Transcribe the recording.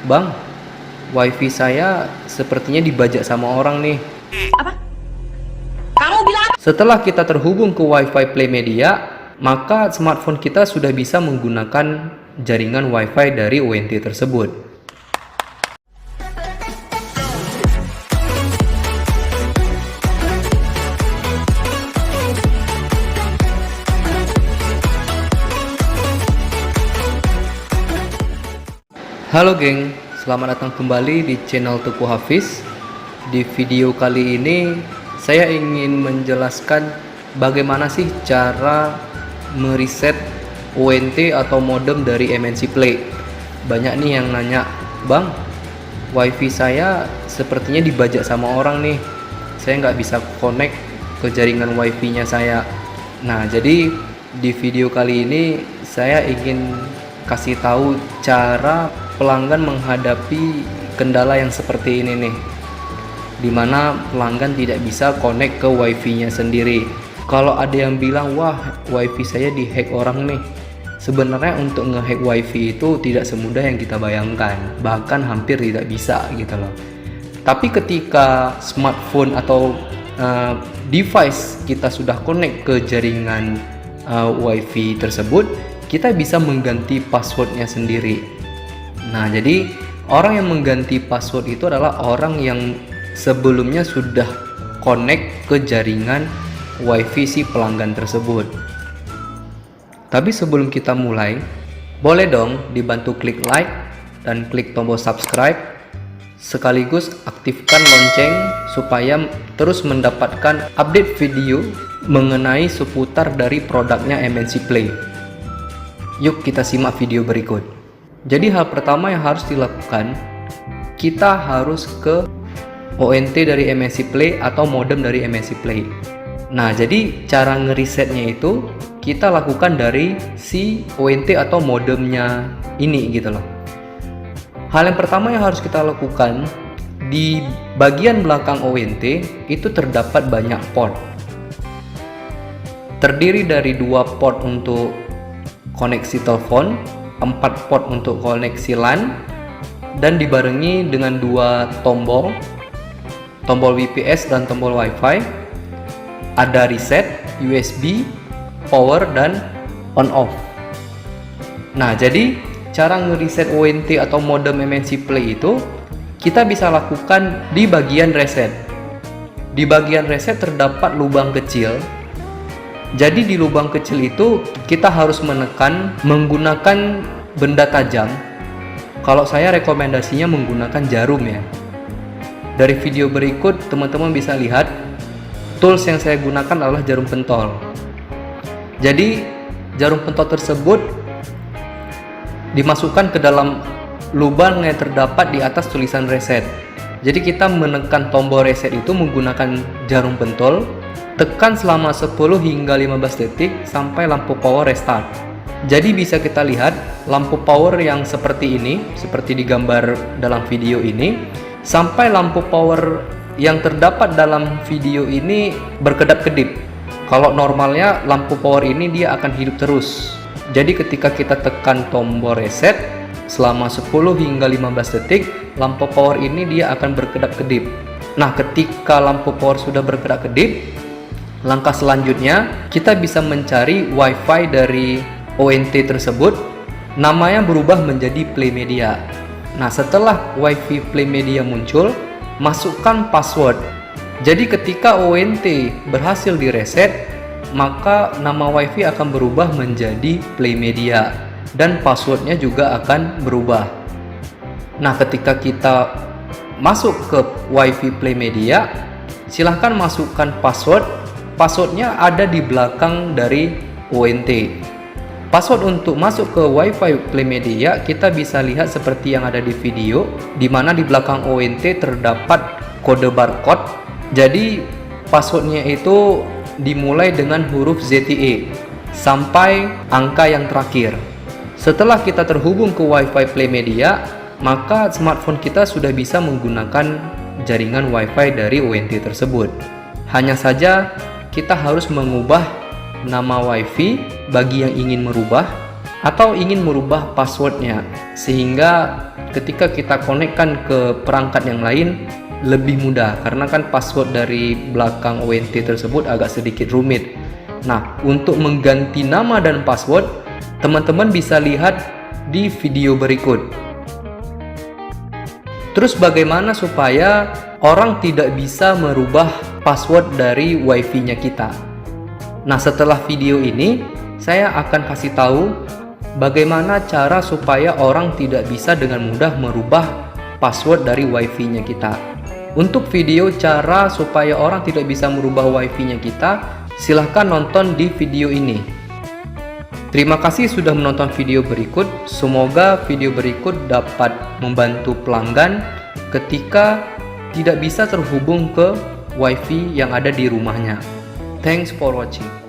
Bang, wifi saya sepertinya dibajak sama orang nih. Apa? Kamu bilang apa? Setelah kita terhubung ke wifi Play Media, maka smartphone kita sudah bisa menggunakan jaringan wifi dari ONT tersebut. Halo geng, selamat datang kembali di channel Teguh Hafiz. Di video kali ini saya ingin menjelaskan bagaimana sih cara mereset ONT atau modem dari MNC Play. Banyak nih yang nanya, "Bang, wifi saya sepertinya dibajak sama orang nih. Saya nggak bisa connect ke jaringan wifi-nya saya." Nah, jadi di video kali ini saya ingin kasih tahu cara pelanggan menghadapi kendala yang seperti ini nih, dimana pelanggan tidak bisa connect ke wifi-nya sendiri. Kalau ada yang bilang, wah wifi saya dihack orang nih, sebenarnya untuk ngehack wifi itu tidak semudah yang kita bayangkan, bahkan hampir tidak bisa gitu loh. Tapi ketika smartphone atau device kita sudah connect ke jaringan wifi tersebut, kita bisa mengganti passwordnya sendiri. Nah, jadi orang yang mengganti password itu adalah orang yang sebelumnya sudah connect ke jaringan wifi si pelanggan tersebut. Tapi sebelum kita mulai, boleh dong dibantu klik like dan klik tombol subscribe, sekaligus aktifkan lonceng supaya terus mendapatkan update video mengenai seputar dari produknya MNC Play. Yuk kita simak video berikut. Jadi hal pertama yang harus dilakukan, kita harus ke ONT dari MNC Play atau modem dari MNC Play. Nah, jadi cara ngeresetnya itu kita lakukan dari si ONT atau modemnya ini gitu loh. Hal yang pertama yang harus kita lakukan, di bagian belakang ONT itu terdapat banyak port. Terdiri dari 2 port untuk koneksi telepon, 4 port untuk koneksi LAN, dan dibarengi dengan 2 tombol VPS dan tombol WiFi. Ada reset, USB, power, dan on off. Nah, jadi cara ngereset ONT atau modem MNC Play itu kita bisa lakukan di bagian reset. Di bagian reset terdapat lubang kecil. Jadi di lubang kecil itu kita harus menekan menggunakan benda tajam. Kalau saya rekomendasinya menggunakan jarum ya. Dari video berikut teman-teman bisa lihat tools yang saya gunakan adalah jarum pentol. Jadi jarum pentol tersebut dimasukkan ke dalam lubang yang terdapat di atas tulisan reset. Jadi kita menekan tombol reset itu menggunakan jarum pentol. Tekan selama 10 hingga 15 detik sampai lampu power restart. Jadi bisa kita lihat lampu power yang seperti ini, seperti di gambar dalam video ini, sampai lampu power yang terdapat dalam video ini berkedap-kedip. Kalau normalnya lampu power ini dia akan hidup terus. Jadi ketika kita tekan tombol reset selama 10 hingga 15 detik, lampu power ini dia akan berkedap-kedip. Nah, ketika lampu power sudah berkedap-kedip, langkah selanjutnya kita bisa mencari wifi dari ONT tersebut, namanya berubah menjadi Play Media. Nah, setelah wifi Play Media muncul, masukkan password. Jadi ketika ONT berhasil direset, maka nama wifi akan berubah menjadi Play Media dan passwordnya juga akan berubah. Nah, ketika kita masuk ke wifi Play Media, silahkan masukkan password. Passwordnya ada di belakang dari ONT. Password untuk masuk ke wifi Play Media kita bisa lihat seperti yang ada di video, di mana di belakang ONT terdapat kode barcode. Jadi passwordnya itu dimulai dengan huruf ZTE sampai angka yang terakhir. Setelah kita terhubung ke wifi Play Media, maka smartphone kita sudah bisa menggunakan jaringan wifi dari ONT tersebut. Hanya saja kita harus mengubah nama wifi bagi yang ingin merubah, atau ingin merubah passwordnya, sehingga ketika kita konekkan ke perangkat yang lain lebih mudah, karena kan password dari belakang ONT tersebut agak sedikit rumit. Nah, untuk mengganti nama dan password, teman-teman bisa lihat di video berikut. Terus bagaimana supaya orang tidak bisa merubah password dari WiFi-nya kita? Nah, setelah video ini saya akan kasih tahu bagaimana cara supaya orang tidak bisa dengan mudah merubah password dari WiFi-nya kita. Untuk video cara supaya orang tidak bisa merubah WiFi-nya kita, silahkan nonton di video ini. Terima kasih sudah menonton video berikut. Semoga video berikut dapat membantu pelanggan ketika tidak bisa terhubung ke WiFi yang ada di rumahnya. Thanks for watching.